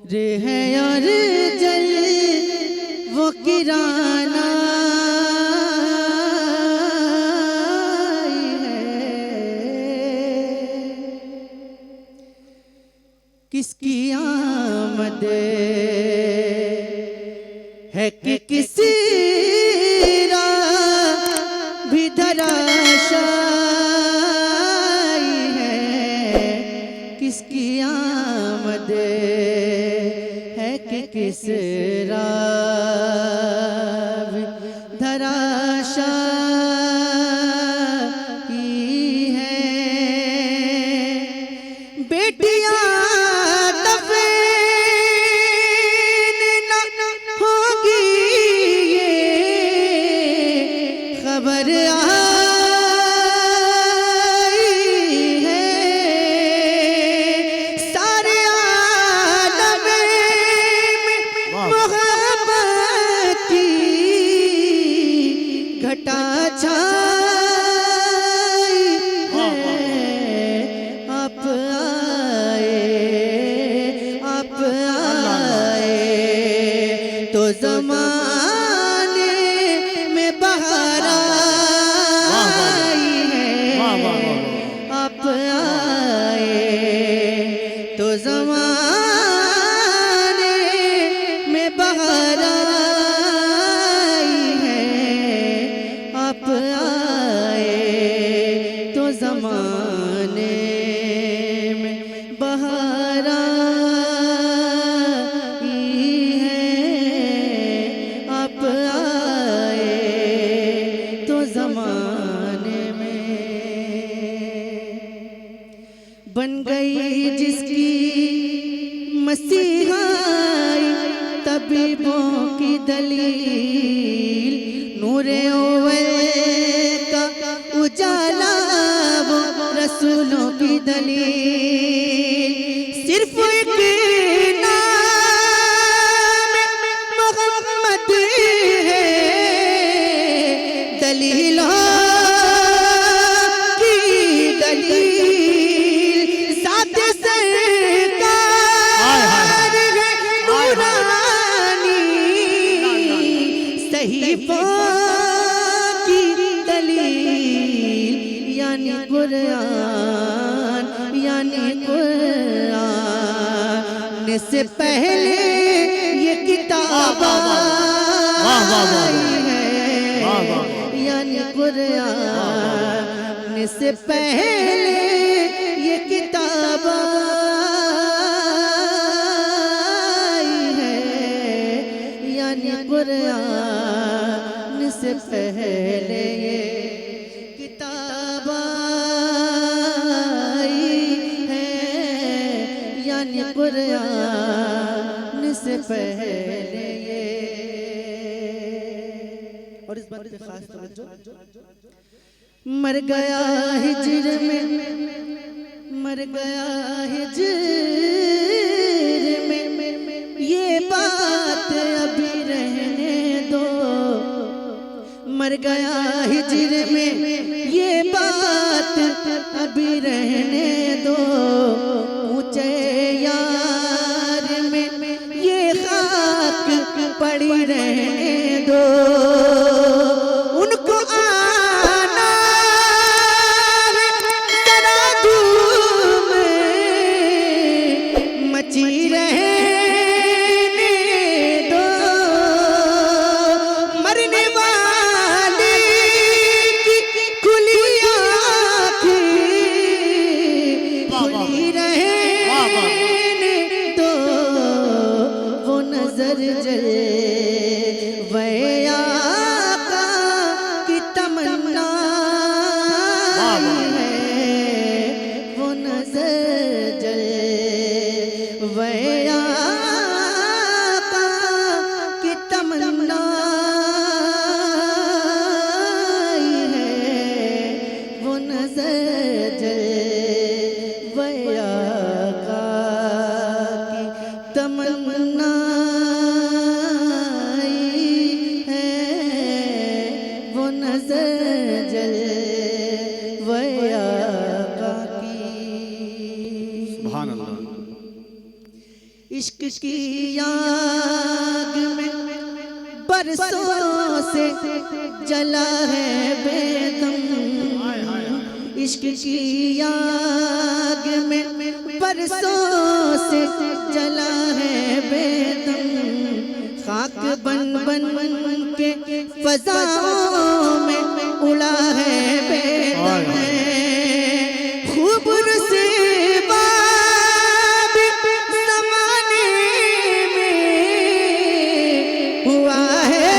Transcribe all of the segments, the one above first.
रे है और जल वो किराना किसकी आमद है कि किसी राह भी धराशायी है। किसकी आमद है कि किस राह भी धराशायी है। बेटियां खबर आई है सारे आलम में मोहब्बत की घटा छाई है। आप आए तो ज़माने में बहार तो ज़माने में बहार आई है। आप आए तो ज़माने में बहार आई है। आप आए तो ज़माने में बन गई जिसकी मसीहाई तबीबों की दलील। नूरे अव्वल का उजाला वो रसूलों की दलील। सिर्फ एक नाम मोहम्मद है दलीलों की दलील। की दलील यानी कुरान से पहले ये किताब आई है। यानी कुरान से पहले ये किताब आई है। यानी कुरान से पहले ये किताब आई है। यानी कुरान से पहले ये। और इस बात पे खास तवज्जो। मर गया हिज्र में, मर गया हिज्र में, ये बात अभी रहने दो। मर गया हिज्र में ये बात अभी रहने दो। ऊंचे यार में ये खाक पड़ी रहने दो। उनको आना जरा धूम मची रहे जले वया का की तमन्ना है। वो नजर जले वया का की तमन्ना है। वो नजर जले वया का की तमन्ना इश्क की आग में बरसों से जला है बेदम, इश्क की आग में बरसों से जला है बेदम, खाक बन बन के फज़ाओं में उड़ा है बेदम, खूब रुसवा भी ज़माने में हुआ है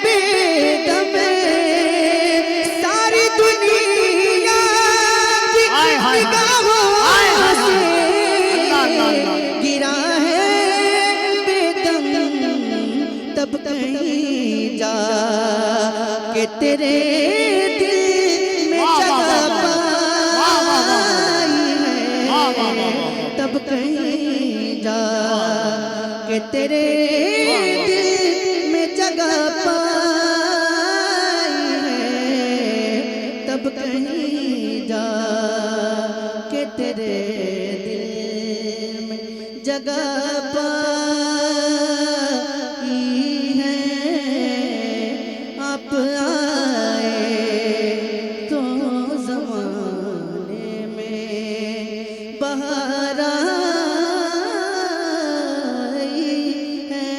बेदम, सारी दुनिया की निगाहों से गिरा है बेदम, तब कहीं जा के तेरे दिल में जगह पाई है, तब कहीं जा के तेरे दिल में जगह पाई है, तब कहीं जा के तेरे दिल में जगह पाई है। आप आए तो ज़माने में बहार आई है,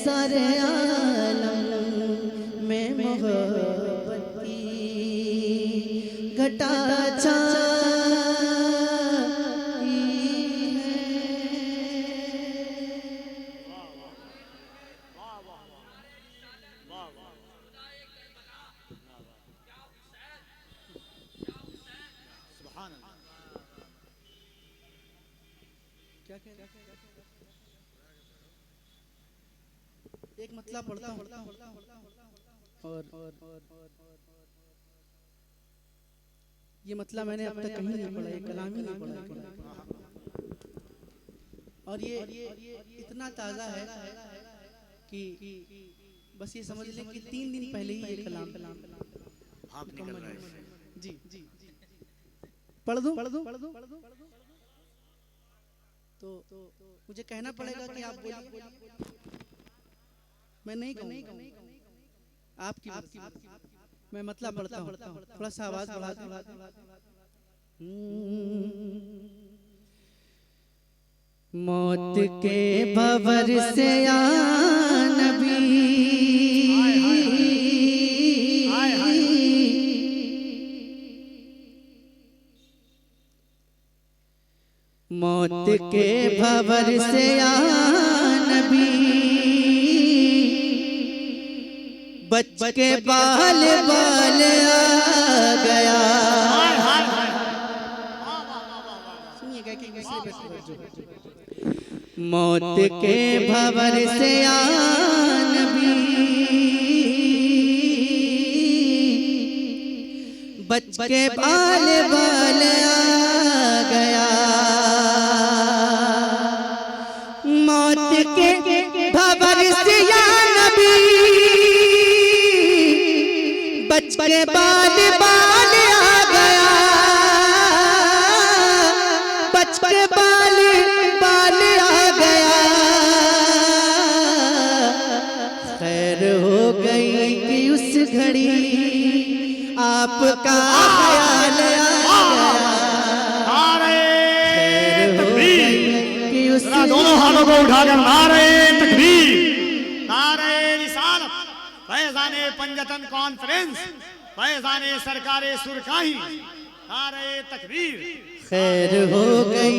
सारे आलम में मोहब्बत की घटा छाई है। एक मतलब पढ़ता हूँ और ये मतलब मैंने अब तक कहीं नहीं पढ़ा, ये कलाम ही नहीं पढ़ा, और ये इतना ताज़ा है कि बस ये समझ लें कि 3 दिन पहले ही ये कलाम आप निकल रहा है। जी पढ़ दूं तो मुझे कहना पड़ेगा कि आप बोलिए, मैं नहीं कहूँगा, आपकी मैं मतलब पढ़ता हूँ, थोड़ा सा आवाज बढ़ा दे। मौत के भंवर से या नबी, मौत के भंवर से या नबी, बच के बाल बाल आ गया। मौत के भंवर से या नबी, बच के बाल बाल आ गया। मौत के भंवर से या नबी, बच के बाल बाल आ गया, बच के बाल बाल आ गया। खैर हो गई कि उस घड़ी आपका ख्याल आ गया। खैर हो गई कि उस दोनों हाथों को उठाकर नारे तकबीर, नारे रिसालत, फैज़ाने पंजतन कॉन्फ्रेंस, फैज़ाने सरकारे सुरकाही, नारे तकबीर। खैर हो गई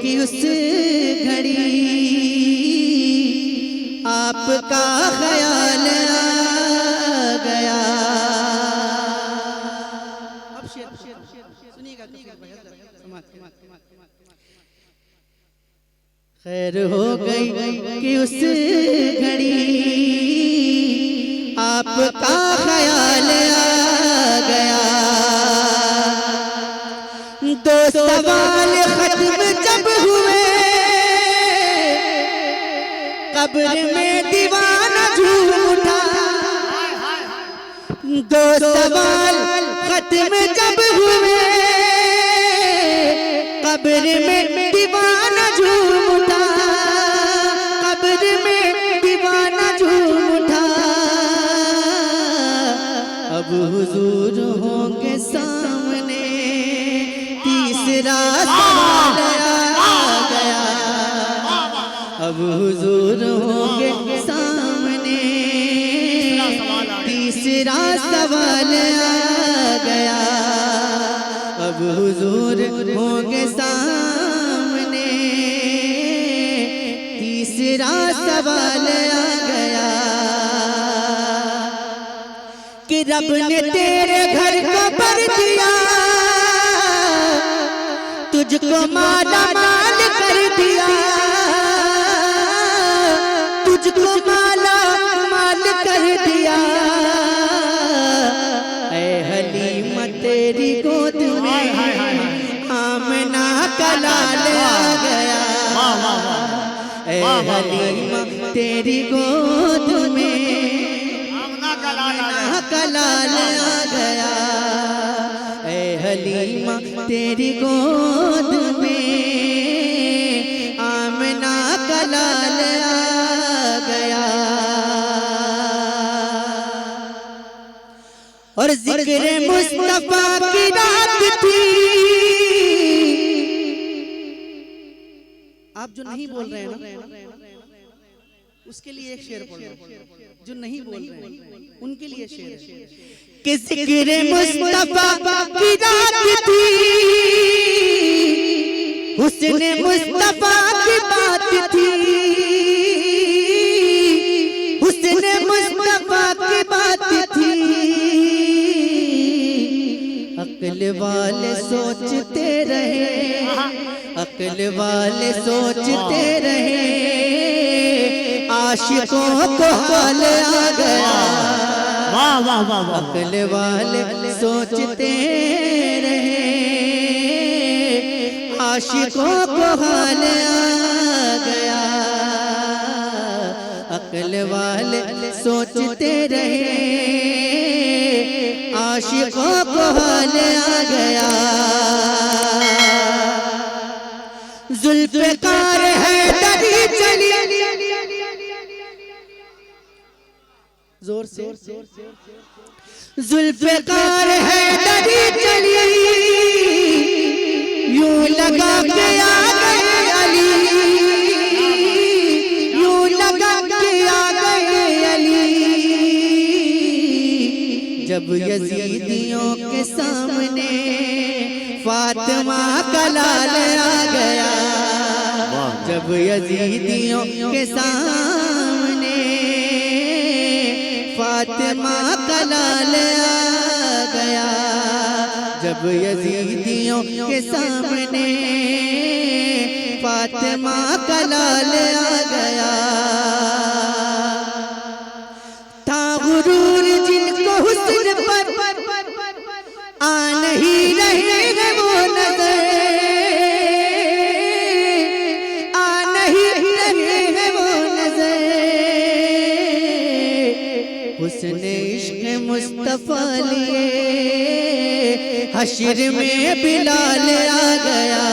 कि उस घड़ी आपका ख्याल आ गया। अब सुनिएगा, खैर हो गई कि उस घड़ी आपका ख्याल आ गया। दो सवाल खत्म जब हुए, कब्र में दीवाना झूठा। दो सवाल खत्म जब हुए, कब्र में दीवाना हुजूर होंगे सामने। तीसरा सवाल आ गया, अब हुजूर होंगे सामने। तीसरा सवाल आ गया कि रब ने तेरे घर को भर दिया, तुझको माला माल कर दिया, तुझको माला माल कर दिया। ऐ हलीमा तेरी गोद में आमना का लाल आ गया। ऐ हलीमा तेरी गोद में आमना का लाल आ गया। ऐ हलीमा तेरी गोद में आमना का लाल आ गया। और जिक्र मुस्तफा की रात थी। आप जो नहीं बोल रहे हैं ना, उसके लिए एक शेर पढ़ लो। जो नहीं बोल रहे हैं उनके लिए शेर है कि जिक्र मुस्तफा की रात थी, हुस्न मुस्तफा की बात थी, हुस्न मुस्तफा की बात थी। अक्ल वाले सोचते रहे, अक्ल वाले सोचते रहे, आशिकों को हाल आ गया। अक्ल वाले सोचते रहे, आशिकों को हाल आ गया। अक्ल वाले सोचते रहे, आशिकों को हाल आ गया। जुल्फ़िकार है दरी चली, जोर से जुल्फ़िकार है दरी चली, यूं लगा के आ गए अली, यूं लगा के आ गए अली। जब यजीदियों के सामने फातिमा का लाल आ गया, जब यजीदियों के सामने फातिमा का लाल आ गया, जब यजीदियों के सामने फातिमा का लाल आ गया। था गुरूर जिनको हुस्न पर आ नहीं रहे हैं वो नजर, आ नहीं रहे हैं वो नजर। हुस्न इश्क मुस्तफा लिए हश्र में बिलाल आ गया,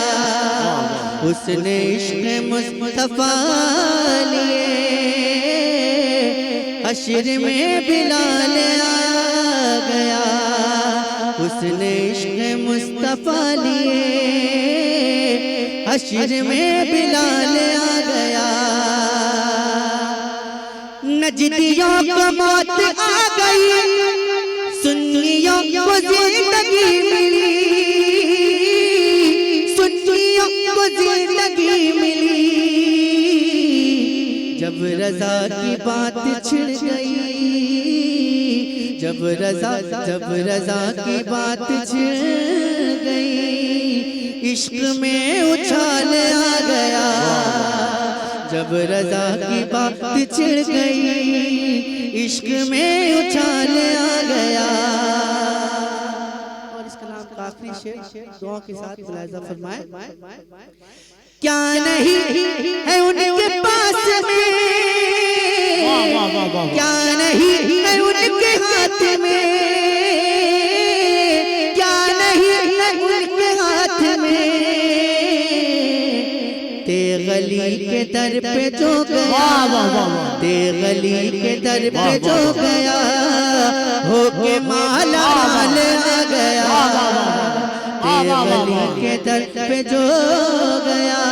हुस्न इश्क मुस्तफा लिए हश्र में बिलाल आ गया, हुस्न इश्क मुस्तफा लिए हश्र में बिलाल आ गया। नजदियों को मौत आ गई, सुन्नियों को जिंदगी मिली, सुन्नियों को जिंदगी मिली। जब रजा की बात छिड़ गई, जब रजा की बात छिड़ गई, इश्क में उछाल आ गया। जब रजा की बात छिड़ गई, इश्क में उछाल आ गया। और इस कलाम का आखिरी शेर दुआ के साथ मुलाहिजा फरमाए। क्या नहीं है उनके पास में, क्या नहीं है उनके हाथ में, क्या नहीं है उनके हाथ में। ते गली के दर पे जो गया, ते गली के दर पे जो गया, होके माला माल आ गया। ते गली के दर पे जो गया,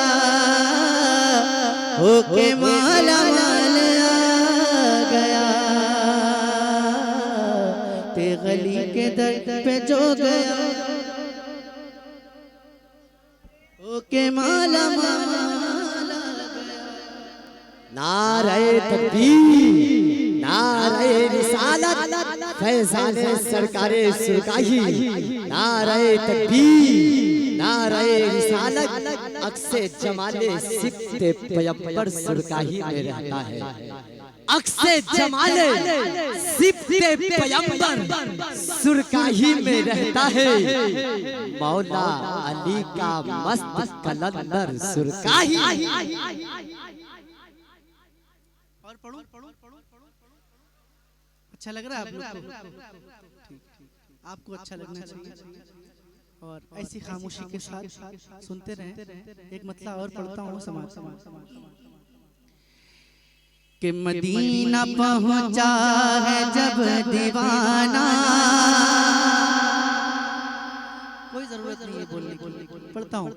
होके माला माल आ गया, ते गली के दर पे जो गया, होके माला माल आ गया। नारे तकबीर, नारे रिसालत, फैज़ाने सरकारे सुरकाही। नारे तकबीर, नारे रिसालत, अक्से जमाले सिफ्ते पैगंबर सुरकाही में रहता है। अक्से जमाले सिफ्ते पैगंबर सुरकाही में रहता है। मौला अली का मस्त कलंदर सुरकाही। और पढ़ो, अच्छा लग रहा है आप लोग को? आपको अच्छा लगना चाहिए और ऐसी खामोशी के साथ सुनते रहें। एक मतलब और पढ़ता हूँ समाज कि मदीना पहुँचा है जब दीवाना, कोई जरूरत नहीं है बोलने की, पढ़ता हूँ।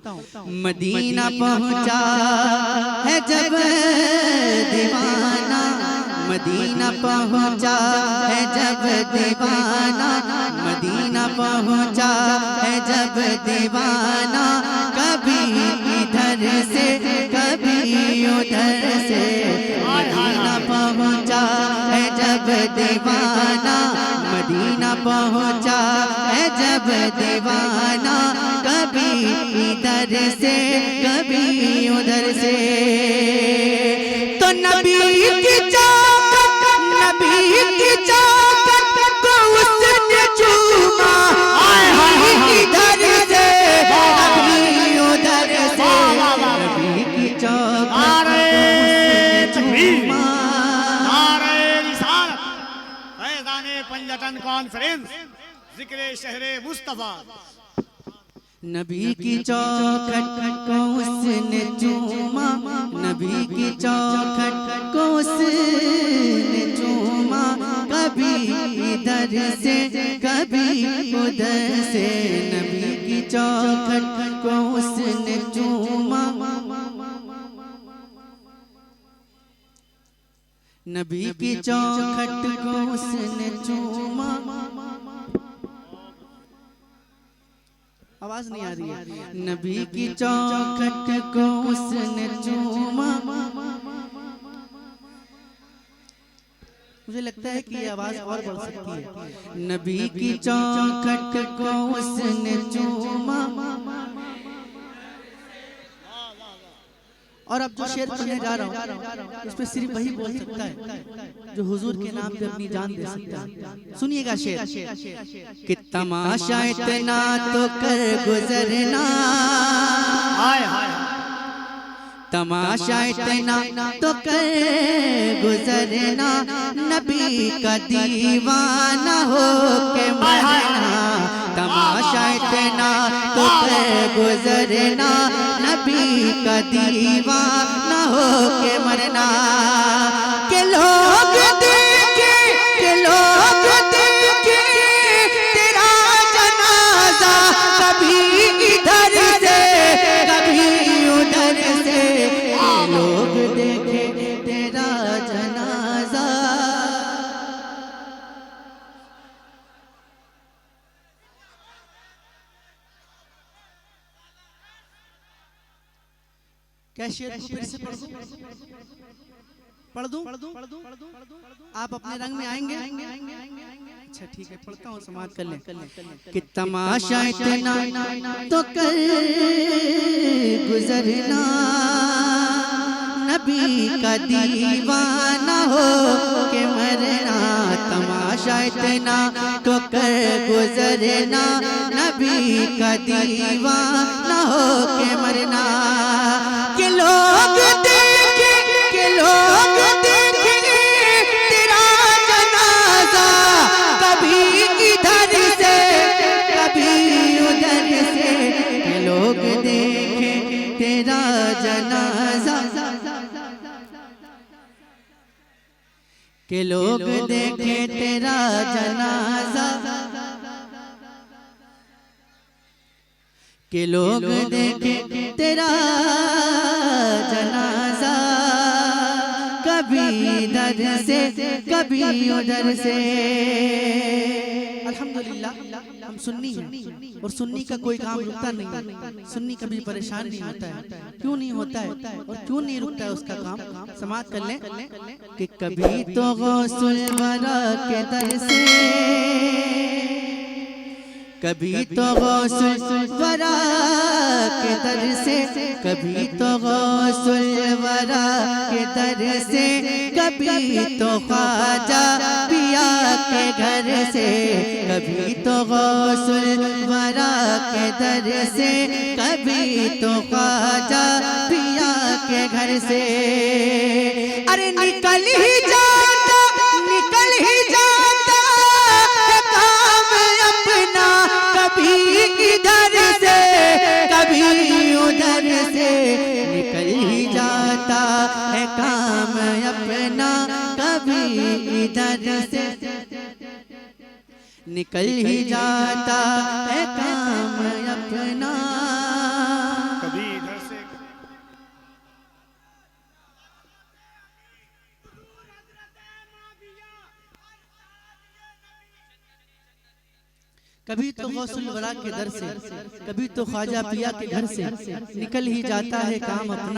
मदीना पहुँचा है जब दीवाना, मदीना पहुँचा है जब दीवाना, मदीना पहुँचा है जब दीवाना, कभी इधर से कभी उधर से। मदीना पहुँचा है जब दीवाना, मदीना पहुँचा है जब दीवाना, कभी इधर से कभी उधर से। तो नबी की चौखट, नबी की चौखट को उसने चूमा, इधर से कभी उधर से। नबी की चौखट चूमा, नारे रिसालत, फैज़ाने पंजतन कॉन्फ्रेंस, जिक्रे शहरे मुस्तफा। नबी की चौखट को उसने चूमा, नबी की चौखट को उसने चूमा, कभी इधर से कभी उधर से। नबी की चौखट को उसने चूमा, नबी की चौखट को उसने चूमा। आवाज नहीं आ रही है। नबी की चौखट को उसने चूमा। मुझे लगता है कि ये आवाज और बढ़ सकती है। नबी की चौखट को उसने चूमा। और अब जो शेर पढ़ने जा रहा हूँ उसमें सिर्फ वही बोल सकता है जो हुजूर के नाम पे अपनी जान दे सकता है। सुनिएगा शेर कि तमाशा इतना तो कर गुजरना, तमाशा इतना तो कर गुजरना, नबी का दीवाना हो के मरना। तमाशा इतना तो कर गुजरना, नबी का दीवाना हो के मरना। के लोग देखे, के लोग देखे तेरा जनाजा, कभी इधर से कभी उधर से। लोग देखे तेरा जनाजा। क्या शेर को फिर से पढ़ दूं? आप अपने रंग में आएंगे? अच्छा ठीक है, पढ़ता हूँ, समाज कर लें। कि तमाशा इतना तो कर गुजरना, नबी का दीवाना हो के मरना। तमाशा इतना तो कर गुजरना, नबी का दीवाना हो के मरना। के लोग देखे, के लोग देखे तेरा जनाजा, कभी इधर से कभी उधर से। के लोग देखे तेरा जनाजा, के लोग देखे तेरा जनाजा, के लोग देखे तेरा जनाजा। कभी इधर से कभी उधर से। अल्हम्दुलिल्लाह हम सुन्नी हैं और सुन्नी का कोई काम रुकता नहीं है। सुन्नी कभी परेशान नहीं होता है। क्यों नहीं होता है और क्यों नहीं रुकता है उसका काम? समाप्त कर लें कि कभी तो गौसुल वरा के दर से, कभी तो गौसुल वरा के दर से, कभी तो गौसुल वरा के दर से, कभी तो ख्वाजा पिया के घर से, कभी तो गौसुल वरा के दर से, कभी तो ख्वाजा पिया के घर से। अरे निकल ही जाता, निकल ही जाता है काम अपना, कभी इधर से कभी उधर से, निकल ही जाता है काम अपना, कभी इधर से निकल ही जाता है काम अपना, कभी इधर से। कभी तो गौसुल वरा के दर से, कभी तो ख्वाजा पिया के घर से, निकल ही जाता है काम अपना।